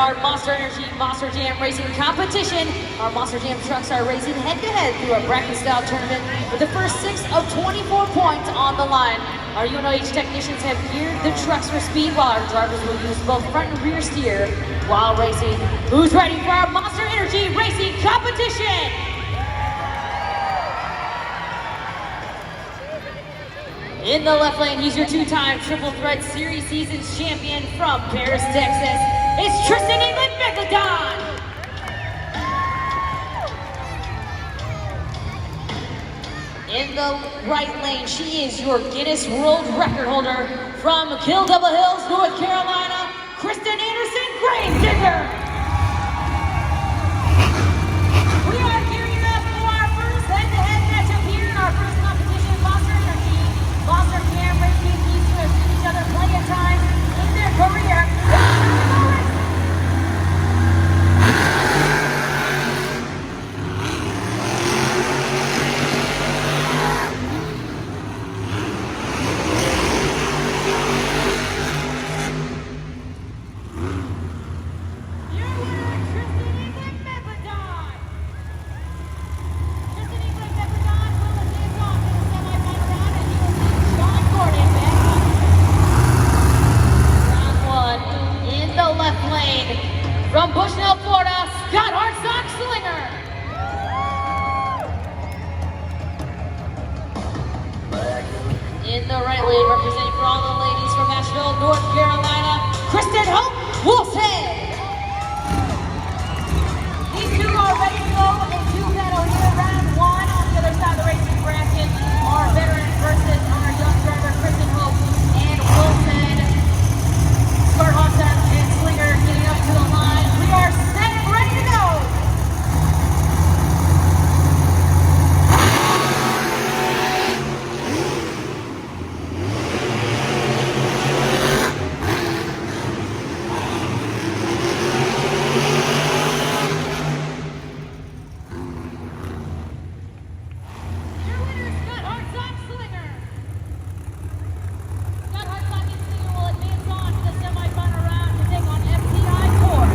our Monster Energy Monster Jam Racing competition. Our Monster Jam trucks are racing head-to-head through a bracket-style tournament with the first 6 of 24 points on the line. Our UNOH technicians have geared the trucks for speed while our drivers will use both front and rear steer while racing. Who's ready for our Monster Energy Racing competition? In the left lane, he's your two-time Triple Threat Series Seasons champion from Paris, Texas. It's Tristan Megalodon. In the right lane, she is your Guinness World Record holder from Kill Double Hills, North Carolina, Kristen Gravedigger. We are gearing up for our first head-to-head matchup here in our first competition, Monster Energy. Monster Jam Racing needs to have seen each other plenty of times in their career. From Bushnell, Florida, Hartsock, Slinger. In the right lane, representing for all the ladies from Asheville, North Carolina, Kristen Wilson. These two are ready to go into battle here. Round 1 on the other side of the racing bracket. Our veterans versus our young driver, Kristen and Wilson. Hartsock and Slinger getting up to the line. We are set and ready to go. Your winner is Hartsock, Slinger. Hartsock and Slinger will advance on to the semifinal round to take on FTI Tour.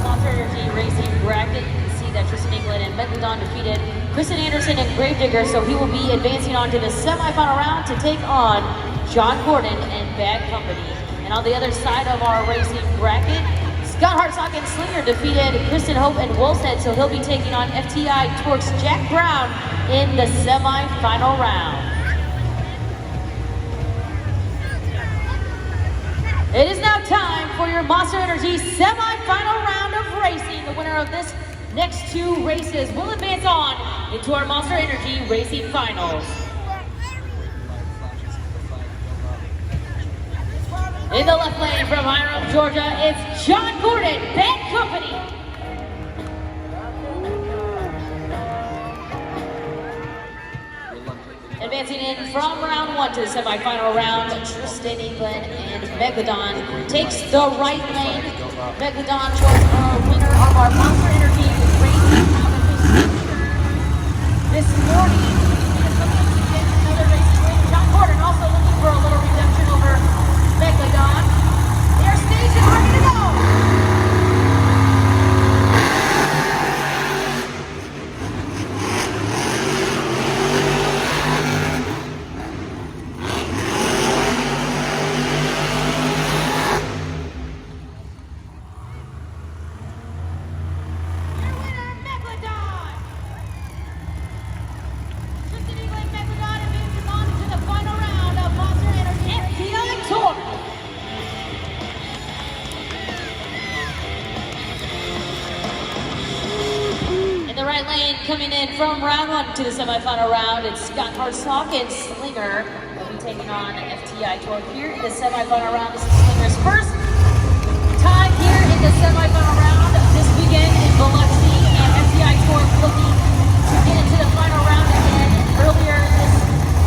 Monster Energy Racing bracket, you can see that Tristan and Megalodon defeated Kristen and Gravedigger, so he will be advancing on to the semifinal round to take on John Gordon and Bad Company. And on the other side of our racing bracket, Hartsock and Slinger defeated Kristen and Wolstead, so he'll be taking on FTI Torque's Jack Brown in the semifinal round. It is now time for your Monster Energy semi-final round of racing. The winner of this next 2 races will advance on into our Monster Energy Racing Finals. In the left lane from Hiram, Georgia, it's John Gordon, Bad Company. Advancing in from round 1 to the semifinal round, Tristan and Megalodon takes the right lane. Megalodon chose our winner of our Monster Energy Racing competition this morning. He is looking to get another racing win. John Gordon also looking for a little redemption over Megalodon. They are staged and ready to go. Coming in from round 1 to the semifinal round, it's Hartsock and Slinger will be taking on FTI Torque here in the semifinal round. This is Slinger's first time here in the semifinal round this weekend in Biloxi, and FTI Torque looking to get into the final round again. Earlier this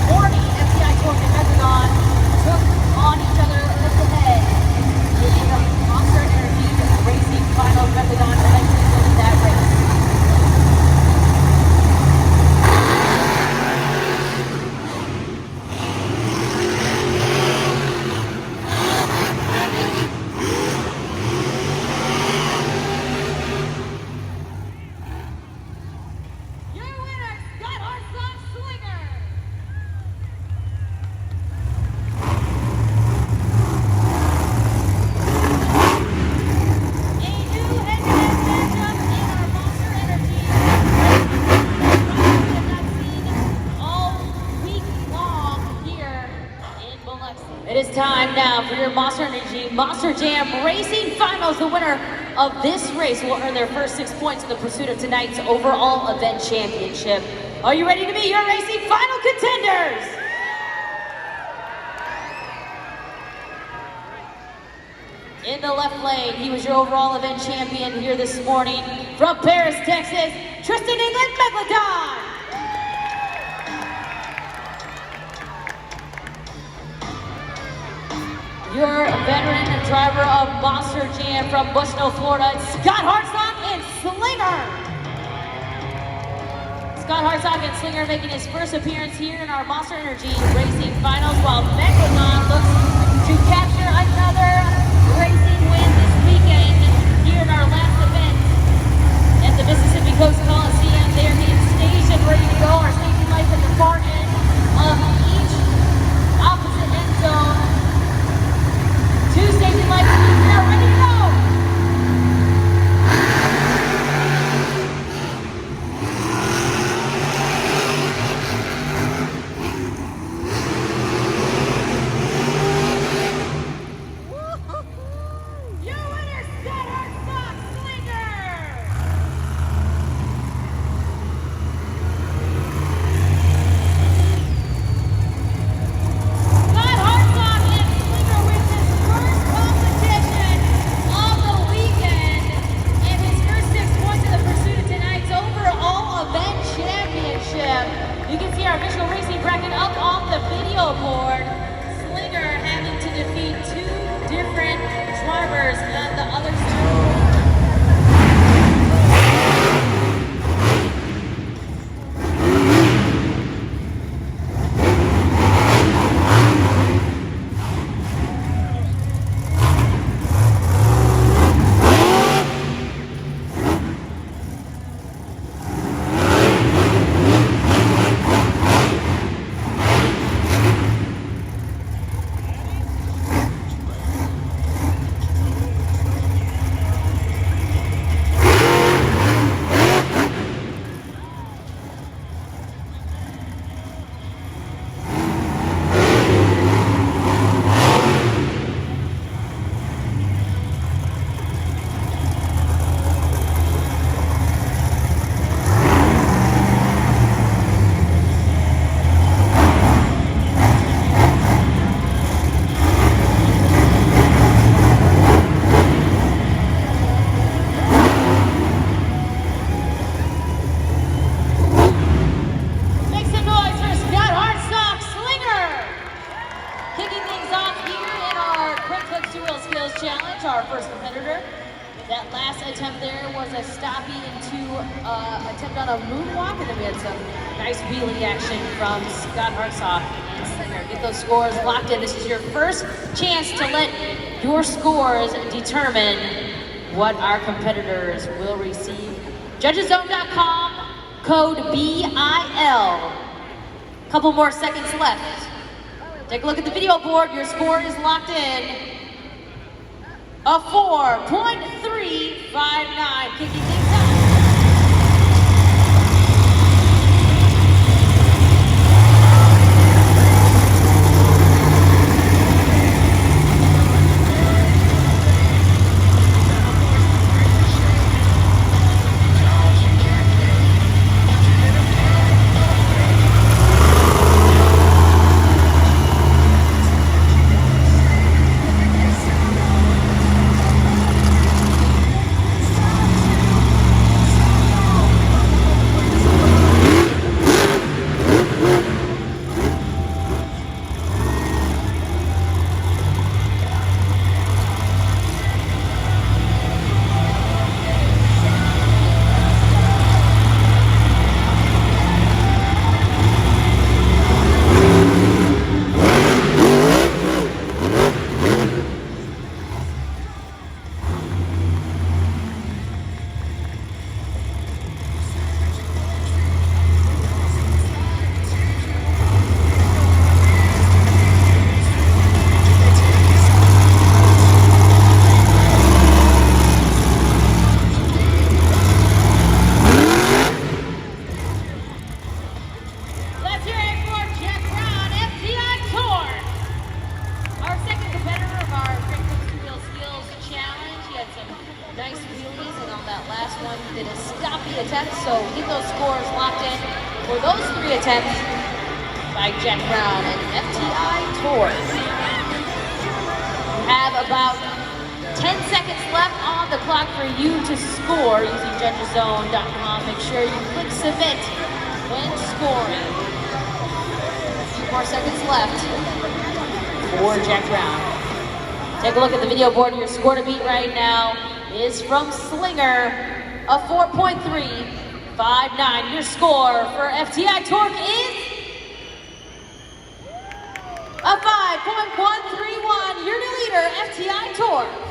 morning, FTI Torque and Megalodon took on each other head-to-head in the Monster Energy Racing Final. Megalodon eventually winning that race. time now for your Monster Energy Monster Jam Racing Finals. The winner of this race will earn their first 6 points in the pursuit of tonight's overall event championship. Are you ready to meet your racing final contenders? In the left lane, he was your overall event champion here this morning. From Paris, Texas, Tristan England Megalodon. Your veteran driver of Monster Jam from Bushnell, Florida, Scott Hartsock and Slinger. Scott Hartsock and Slinger making his first appearance here in our Monster Energy Racing Finals, while Megalodon looks to capture another racing win this weekend here in our last event at the Mississippi Coast Coliseum. They are getting staged and ready to go. Our safety lights at the far end of each opposite end zone. 2 safety lights, we are ready to go. Your winner, Scott Hartsock, Slinger. Scott Hartsock and Slinger wins his first competition of the weekend and his first 6 points in the pursuit of tonight's overall event championship. You can see our official racing bracket up on the video board. Slinger having to defeat 2 different drivers on the other side. Make some noise for Scott Hartsock, Slinger! Kicking things off here in our Quick Clip 2 Wheel Skills Challenge, our first competitor. That last attempt there was a stoppie into attempt on a moonwalk, and then we had some nice wheelie action from Scott Hartsock and Slinger. Get those scores locked in. This is your first chance to let your scores determine what our competitors will receive. Judgeszone.com, code BIL. Couple more seconds left. Take a look at the video board. Your score is locked in. A 4.359, kicking things up. stoppie attempts, so get those scores locked in for those 3 attempts by Jack Brown and FTI Tour. You have about 10 seconds left on the clock for you to score using judgeszone.com. Make sure you click submit when scoring. A few more seconds left for Jack Brown. Take a look at the video board. Your score to beat right now is from Slinger, a 4.359. Your score for FTI Torque is a 5.131. Your new leader, FTI Torque.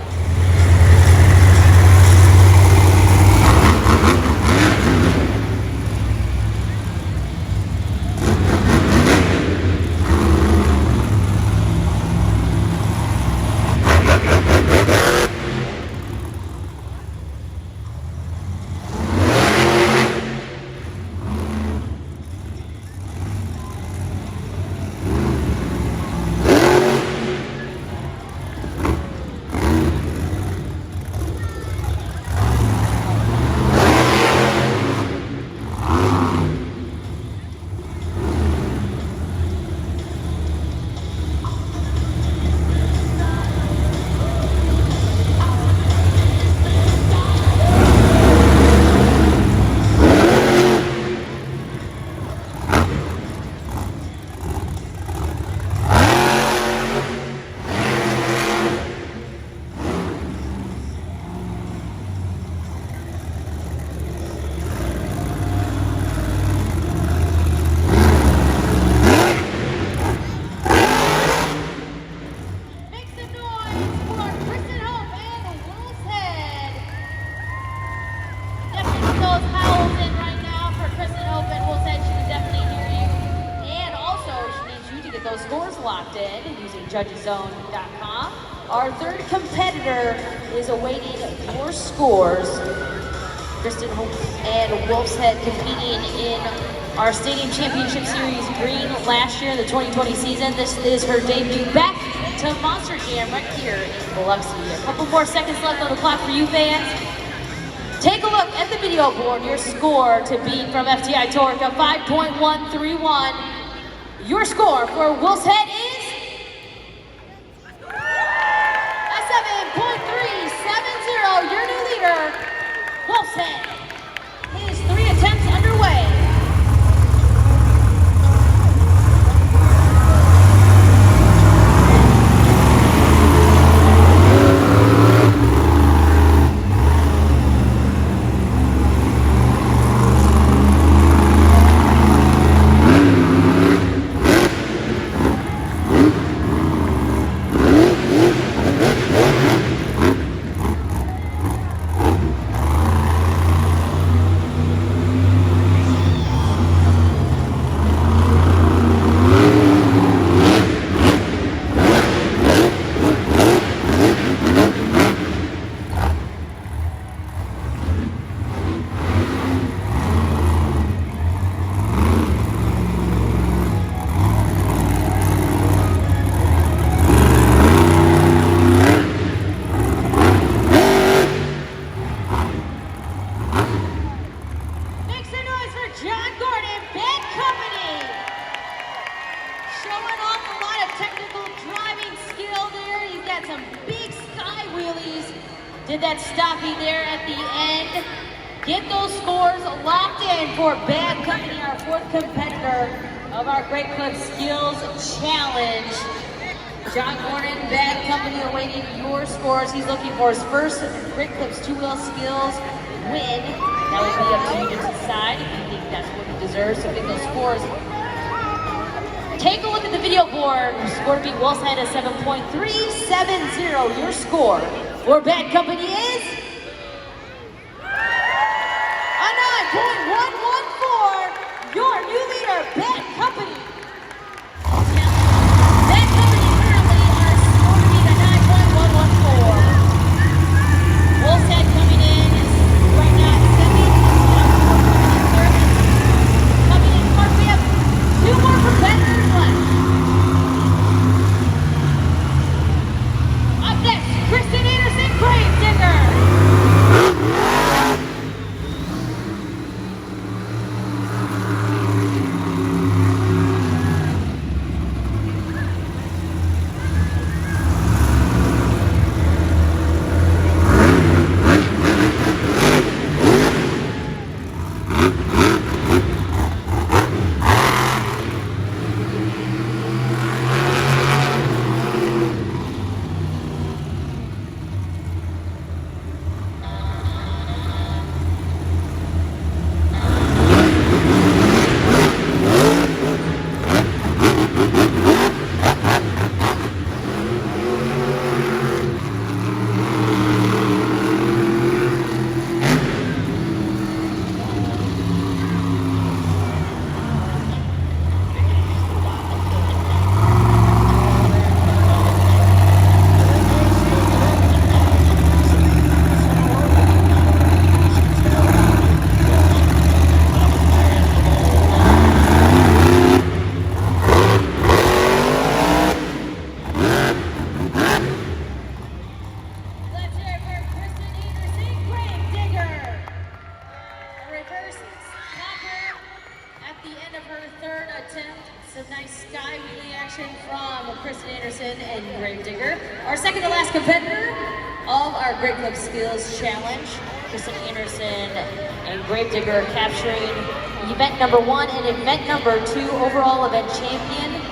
Those scores locked in using judgeszone.com. Our third competitor is awaiting your scores. Kristen and Wolf's Head competing in our Stadium Championship Series Green last year in the 2020 season. This is her debut back to Monster Jam right here in Biloxi. A couple more seconds left on the clock for you fans. Take a look at the video board. Your score to beat from FTI Torque, a 5.131. Your score for Wolf's Head is a 7.370. Your new leader, Wolf's Head. His 3 attempts underway. Did that stoppie there at the end. Get those scores locked in for Bad Company, our 4th competitor of our Great Clip Skills Challenge. John Gordon, Bad Company, awaiting your scores. He's looking for his first Great Clips 2-wheel skills win. That will be up to you to decide if you think that's what he deserves. So get those scores. Take a look at the video board. Your score to beat Wolf's Head is 7.370. Your score for Bad Company is a 9.114. Your new leader, Bad Company. Bad Company currently are score to beat a 9.114. Wolf's Head coming in right now at 70. Coming in fourth. We have 2 more competitors left. Up next, Kristen Anderson, Grave Digger. versus Copper at the end of her third attempt. Some nice sky wheelie action from Kristen and Gravedigger. Our second to last competitor of our Great Club Skills Challenge, Kristen and Gravedigger capturing event number 1 and event number 2 overall event champion.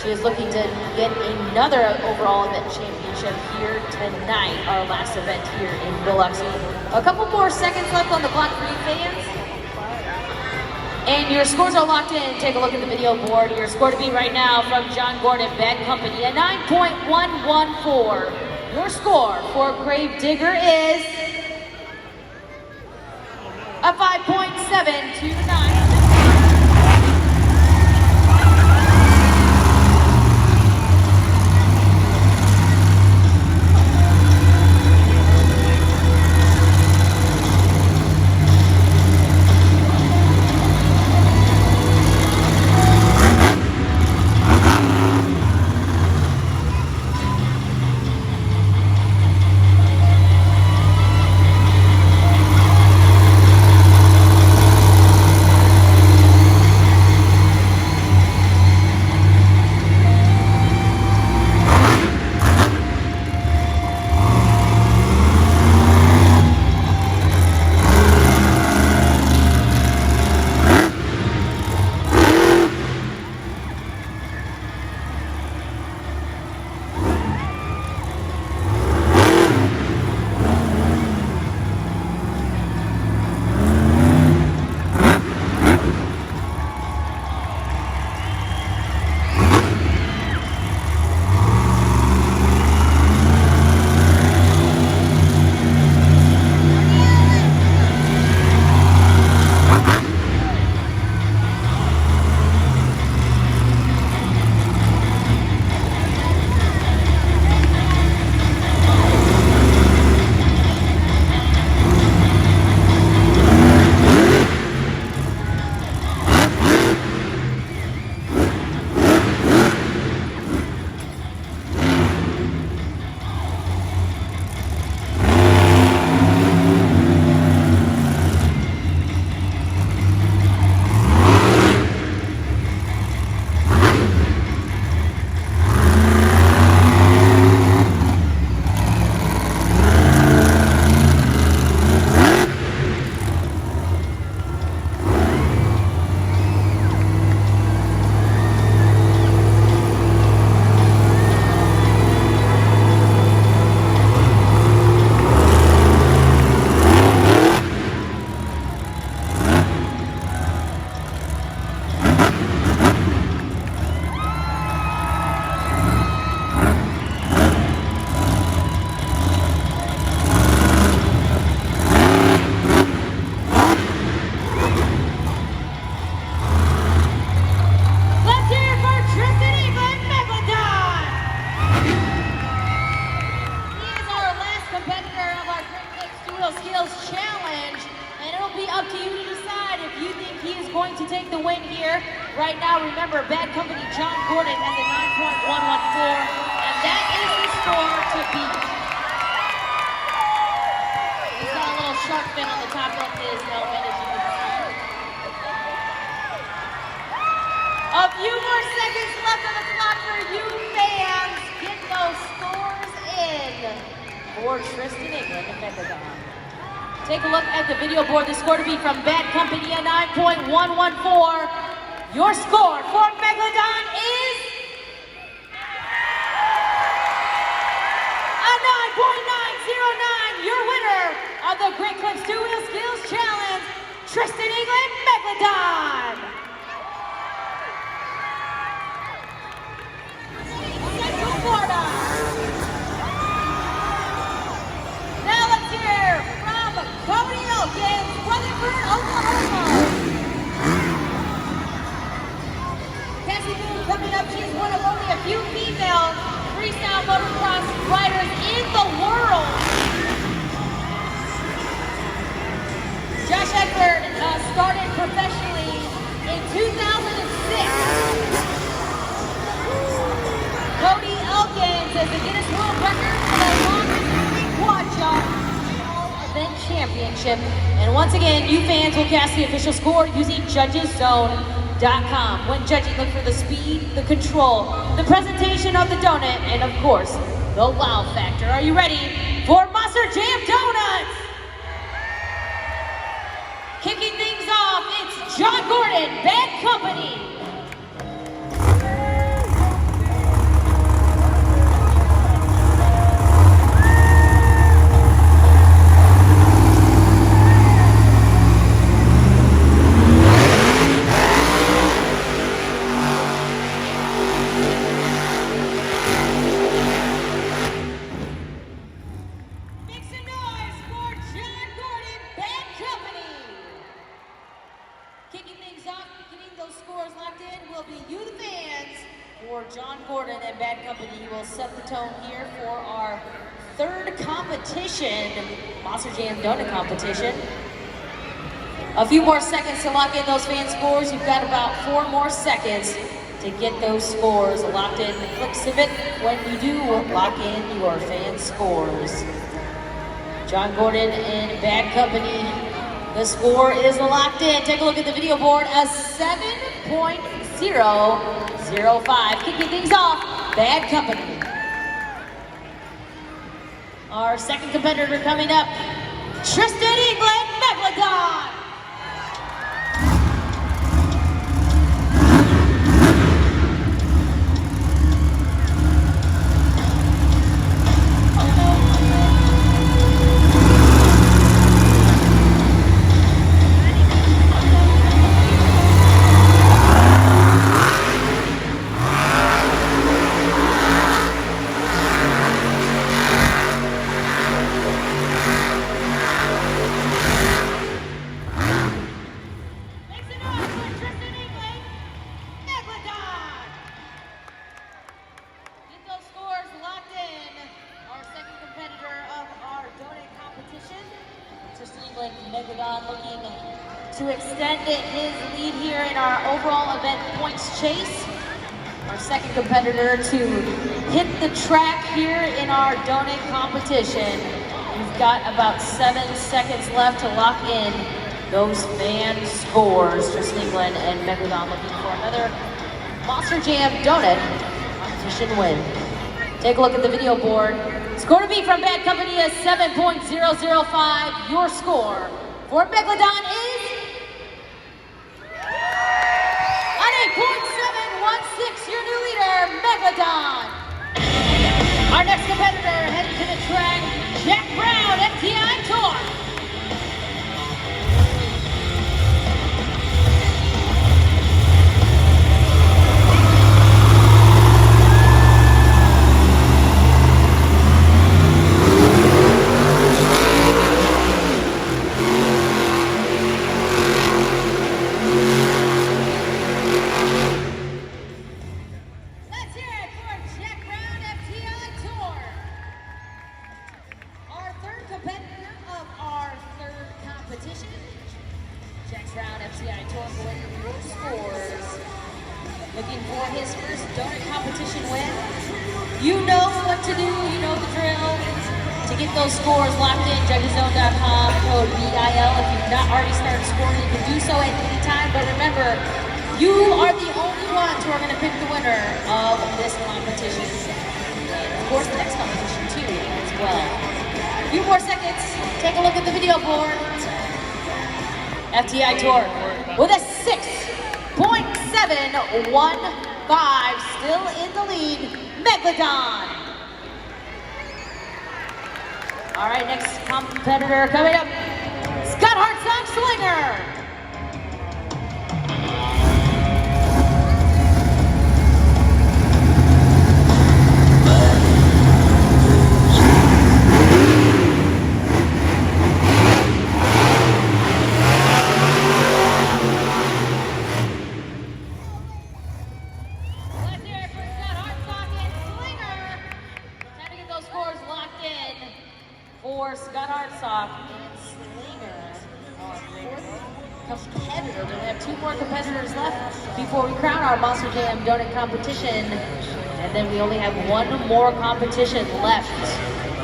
She is looking to get another overall event championship here tonight, our last event here in Biloxi. A couple more seconds left on the clock for you fans. And your scores are locked in. Take a look at the video board. Your score to beat right now from John Gordon Bad Company, a 9.114. Your score for Gravedigger is a 5.729. Going to take the win here. Right now, remember, Bad Company John Gordon has a 9.114, and that is the score to beat. He's got a little shark fin on the top of his helmet, as you can see. A few more seconds left on the clock for you fans. Get those scores in for Tristan and Megalodon. Take a look at the video board. The score to beat from Bad Company, a 9.114. Your score for Megalodon is a 9.909. Your winner of the Great Clips 2-Wheel Skills Challenge, Tristan Megalodon. Central Florida. Now let's hear Cody Elkins, Rutherford, Oklahoma. Cassie Boone coming up. She's one of only a few female freestyle motocross riders in the world. Josh Edward started professionally in 2006. Cody Elkins is the Guinness World Record for the longest quad jump event championship, And once again, you fans will cast the official score using judgeszone.com. When judging, look for the speed, the control, the presentation of the donut, and of course, the wow factor. Are you ready for Monster Jam Donuts? Kicking things off, it's John Gordon, Bad Company. John Gordon and Bad Company will set the tone here for our third competition, Monster Jam Donut Competition. A few more seconds to lock in those fan scores. You've got about 4 more seconds to get those scores locked in. Click submit when you do lock in your fan scores. John Gordon and Bad Company, the score is locked in. Take a look at the video board, a 7.005. Kicking things off, Bad Company. Our second competitor coming up, Tristan, Megalodon. Megalodon looking to extend his lead here in our overall event points chase. Our second competitor to hit the track here in our donut competition. We've got about 7 seconds left to lock in those fan scores. Tristan and Megalodon looking for another Monster Jam Donut competition win. Take a look at the video board. Score to beat from Bad Company is 7.005. Your score for Megalodon is an 8.716. Your new leader, Megalodon. Our next competitor heading to the track, Jack Brown, FTI Tour. Looking for his first donut competition win. You know what to do, you know the drill. To get those scores locked in, judgeszone.com, code BIL. If you've not already started scoring, you can do so at any time. But remember, you are the only ones who are going to pick the winner of this competition. And of course, the next competition too, as well. A few more seconds, take a look at the video board. FTI Tour with a 6.715, still in the lead, Megalodon. All right, next competitor coming up, Hartsock, Slinger. For Hartsock and Slinger, our fourth competitor. We have 2 more competitors left before we crown our Monster Jam Donut competition. And then we only have 1 more competition left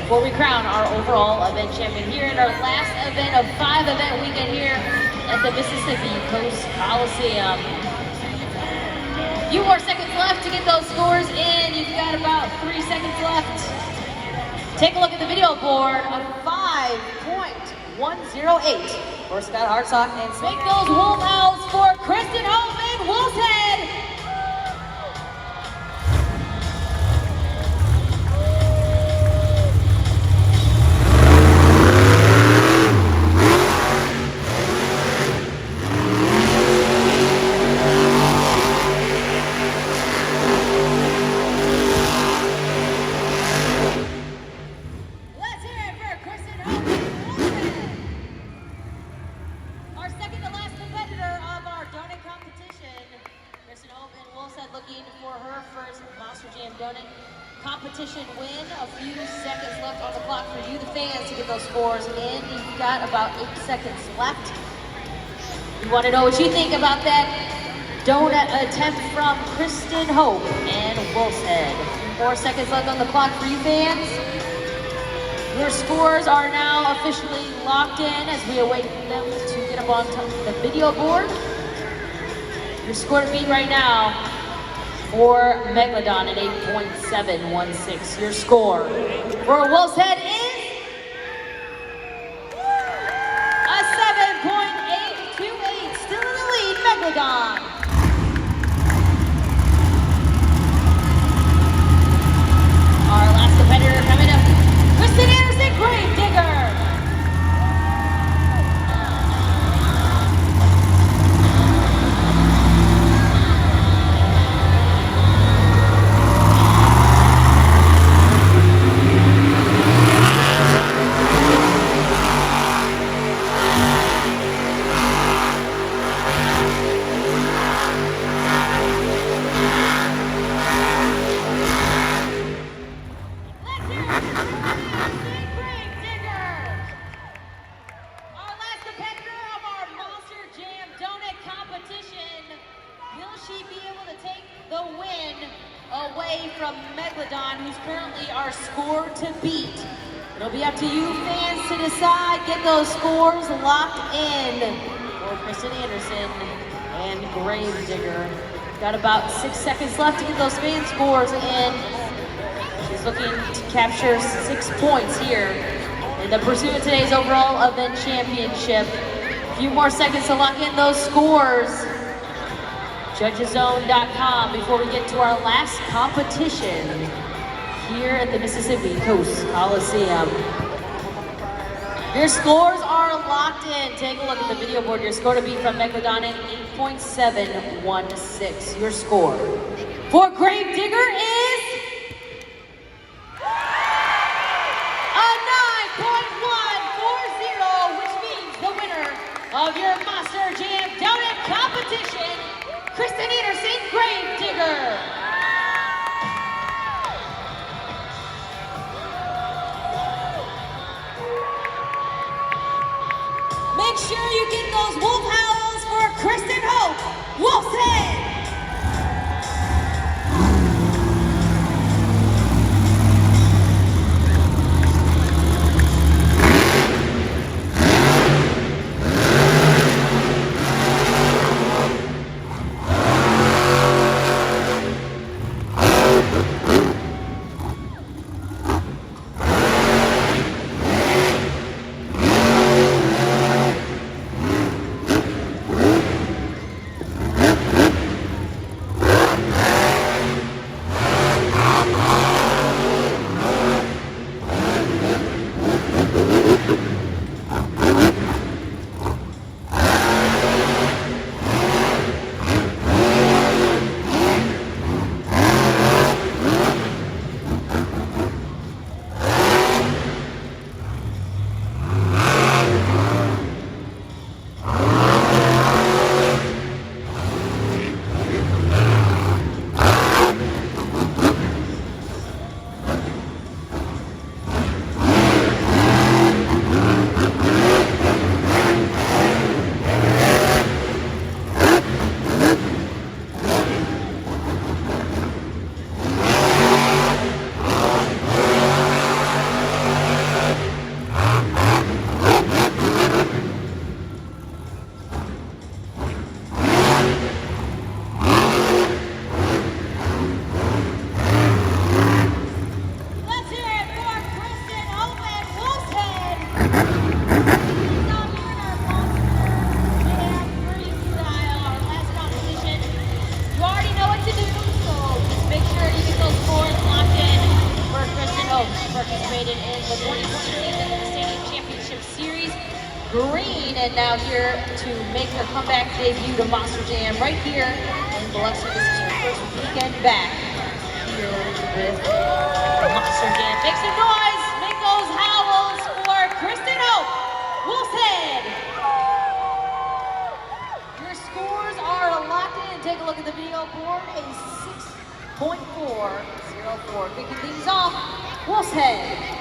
before we crown our overall event champion here in our last event of 5-event weekend here at the Mississippi Coast Coliseum. Few more seconds left to get those scores in. You've got about 3 seconds left. Take a look at the video board of 5.108 for Scott Hartsock and make those wolf howls for Kristen and Wolf's Head. Looking for her first Monster Jam Donut competition win. A few seconds left on the clock for you, the fans, to get those scores in. You've got about 8 seconds left. We want to know what you think about that donut attempt from Kristen Hope and Wolf's Head. 4 seconds left on the clock for you fans. Your scores are now officially locked in as we await them to get up on the video board. Your score to beat right now for Megalodon at 8.716. Your score for Wolf's Head is a 7.828. Still in the lead, Megalodon. Our last competitor coming up, Kristen Anderson, Grave Digger. The win away from Megalodon, who's currently our score to beat. It'll be up to you fans to decide. Get those scores locked in for Kristen Anderson and Grave Digger. Got about 6 seconds left to get those fan scores in. She's looking to capture 6 points here in the pursuit of today's overall event championship. A few more seconds to lock in those scores. JudgesZone.com before we get to our last competition here at the Mississippi Coast Coliseum. Your scores are locked in. Take a look at the video board. Your score to beat from Megalodon at 8.716. Your score for Grave Digger is a 9.140, which means the winner of your Monster Jam Donut competition, Kristen Anderson, Grave Digger. Make sure you get those wolf howls for Kristen Hope, Wolf's Head. in the 2020 season of the Stadium Championship Series. Green, and now here to make her comeback debut to Monster Jam right here in Biloxi. This is her first weekend back here with Monster Jam. Make some noise, make those howls for Kristen Wolfhead. Your scores are locked in. Take a look at the video board. A 6.404. Kicking things off, Wolfhead.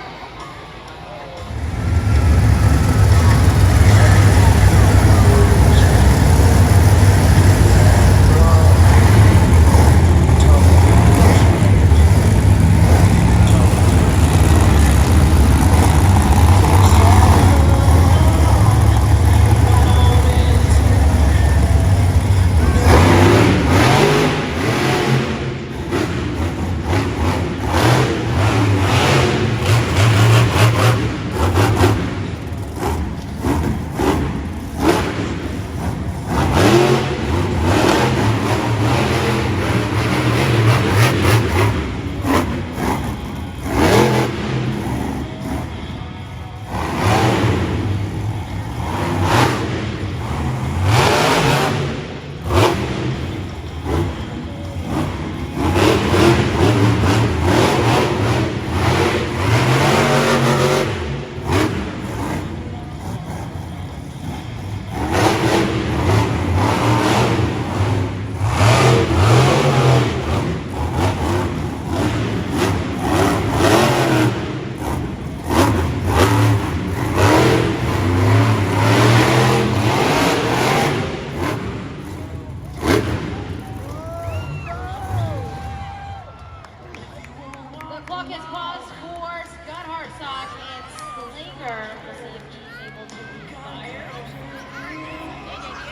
Clock has paused for Hartsock and Slinger. We'll see if he's able to fire.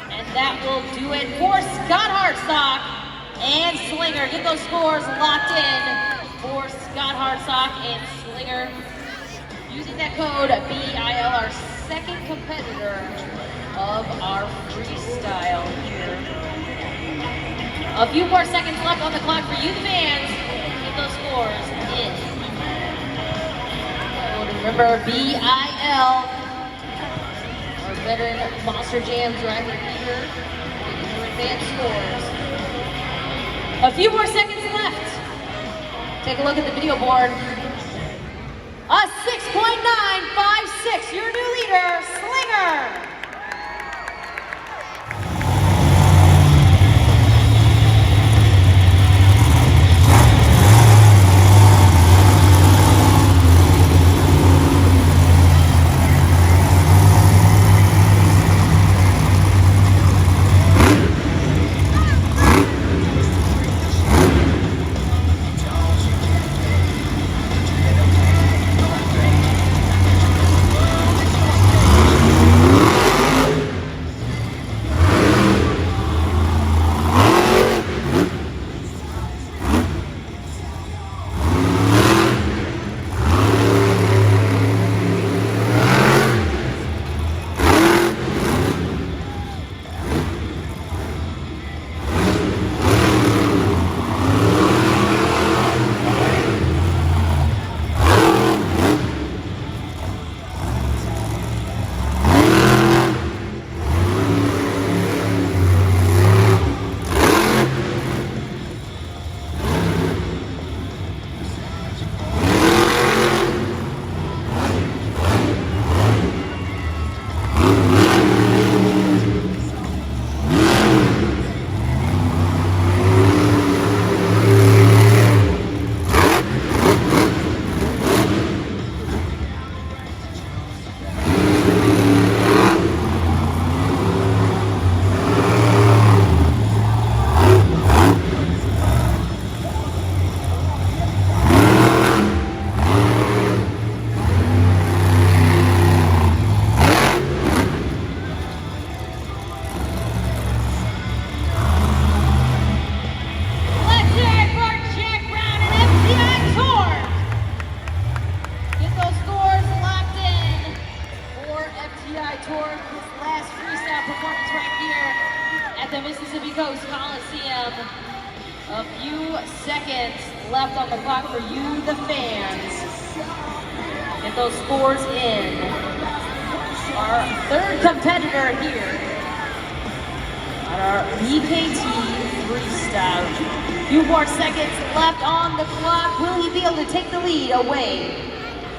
And that will do it for Hartsock and Slinger. Get those scores locked in for Hartsock and Slinger. Using that code BIL, our second competitor of our freestyle here. A few more seconds left on the clock for you, the fans. Get those scores in. Remember, BIL, our veteran Monster Jam driver here, getting your advanced scores. A few more seconds left. Take a look at the video board. A 6.956, your new leader, Slinger. Coliseum. A few seconds left on the clock for you, the fans. Get those scores in. Our third competitor here on our BKT Freestyle. Few more seconds left on the clock. Will he be able to take the lead away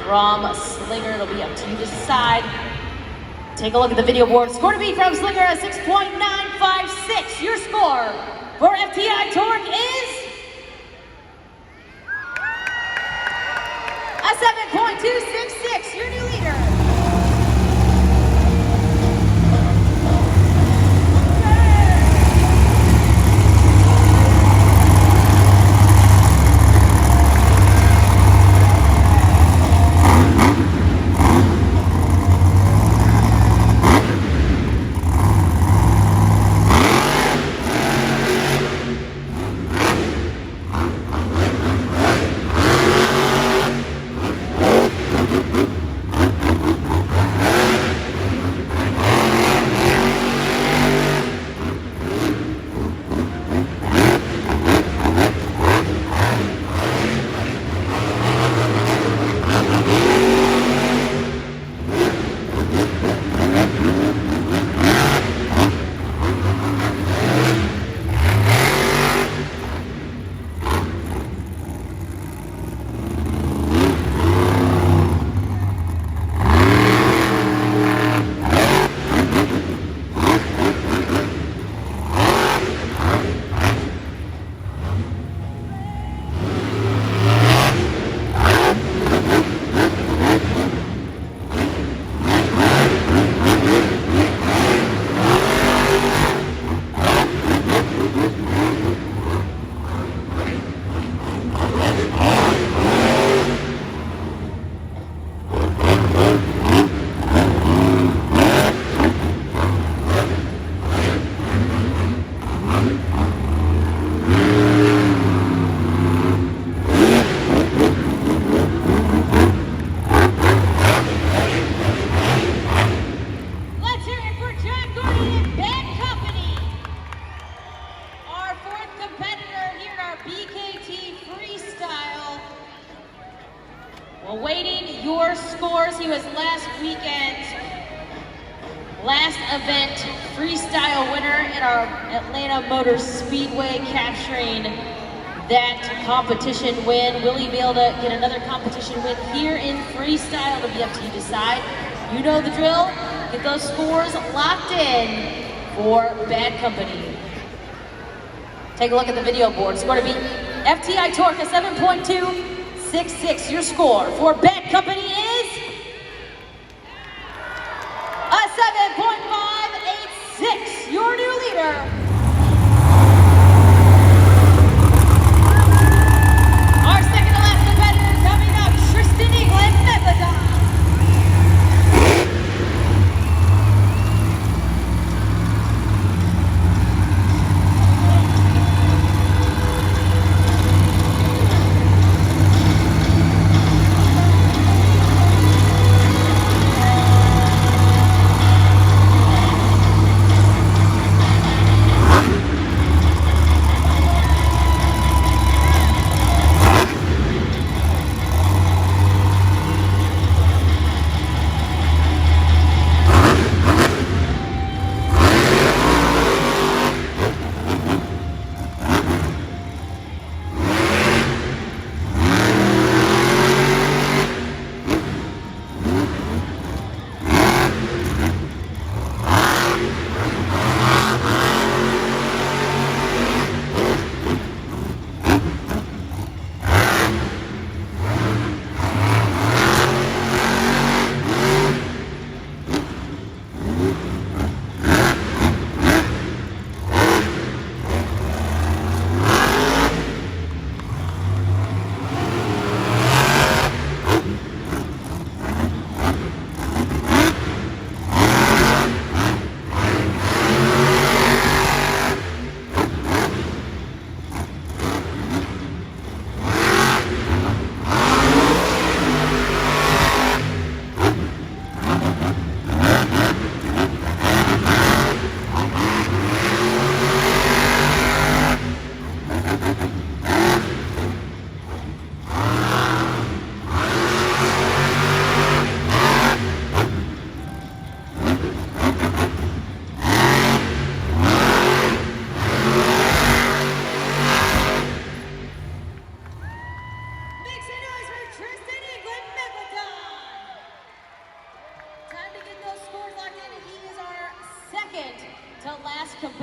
from Slinger? It'll be up to you to decide. Take a look at the video board. Score to beat from Slinger at 6.956. Your score for FTI Torque is a 7.266. Your new leader. Awaiting your scores, he was last weekend's last event freestyle winner in our Atlanta Motor Speedway, capturing that competition win. Will he be able to get another competition win here in freestyle? It'll be up to you to decide. You know the drill. Get those scores locked in for Bad Company. Take a look at the video board. Score to beat FTI Torque, a 7.266. Your score for Bad Company is a 7.586. Your new leader. Our second to last competitor coming up, Tristan Megalodon.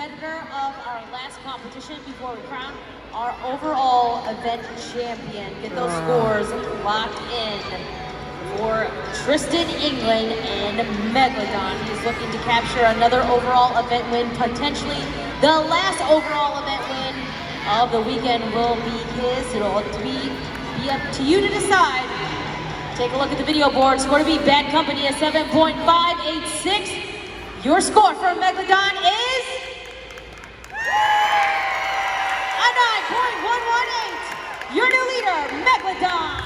competitor of our last competition before we crown our overall event champion. Get those scores locked in for Tristan, England, and Megalodon. He's looking to capture another overall event win, potentially the last overall event win of the weekend will be his. It'll be up to you to decide. Take a look at the video board. Score to beat Bad Company at 7.586. Your score for Megalodon is a 9.118. Your new leader, Megalodon.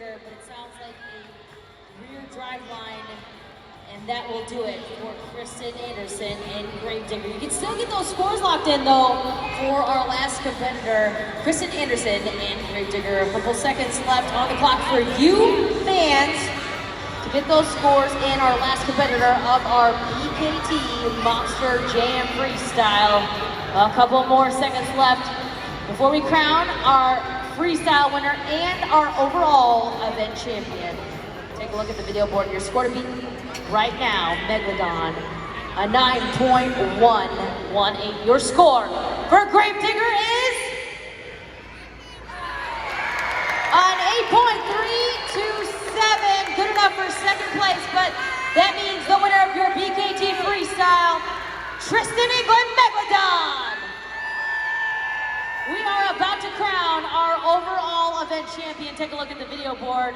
But it sounds like a rear drive line, and that will do it for Kristen Anderson and Gravedigger. You can still get those scores locked in though for our last competitor, Kristen Anderson and Gravedigger. A couple seconds left on the clock for you fans to get those scores in our last competitor of our BKT Monster Jam Freestyle. A couple more seconds left before we crown our Freestyle winner and our overall event champion. Take a look at the video board. Your score to beat right now, Megalodon, a 9.118. Your score for Gravedigger is an 8.327. Good enough for second place, but that means the winner of your BKT Freestyle, Tristan, England, Megalodon. We are about to crown our overall event champion. Take a look at the video board.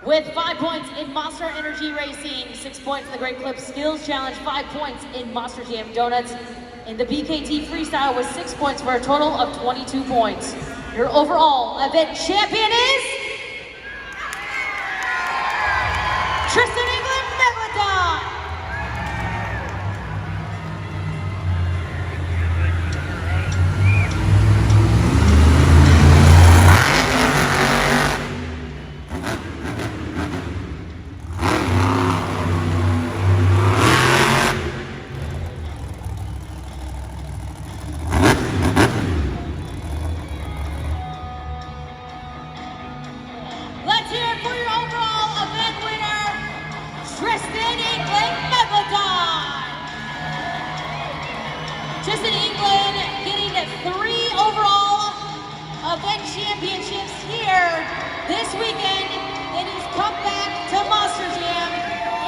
With 5 points in Monster Energy Racing, 6 points in the Great Clip Skills Challenge, 5 points in Monster Jam Donuts. In the BKT Freestyle with 6 points for a total of 22 points. Your overall event champion is Tristan, England, Megalodon. Tristan, England getting 3 overall event championships here this weekend, and he's come back to Monster Jam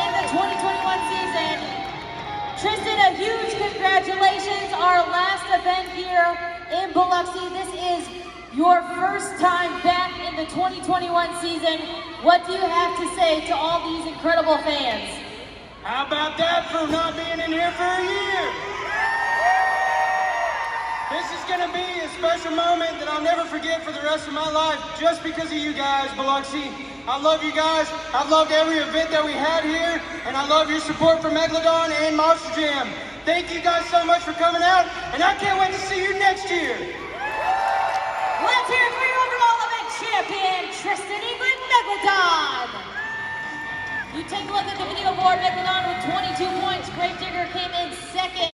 in the 2021 season. Tristan, a huge congratulations. Our last event here in Biloxi. This is your first time back in the 2021 season. What do you have to say to all these incredible fans? How about that for not being in here for a year? This is going to be a special moment that I'll never forget for the rest of my life, just because of you guys, Biloxi. I love you guys. I've loved every event that we had here, and I love your support for Megalodon and Monster Jam. Thank you guys so much for coming out, and I can't wait to see you next year. Let's hear it for your overall event champion, Tristan, England, Megalodon. You take a look at the video board, Megalodon with 22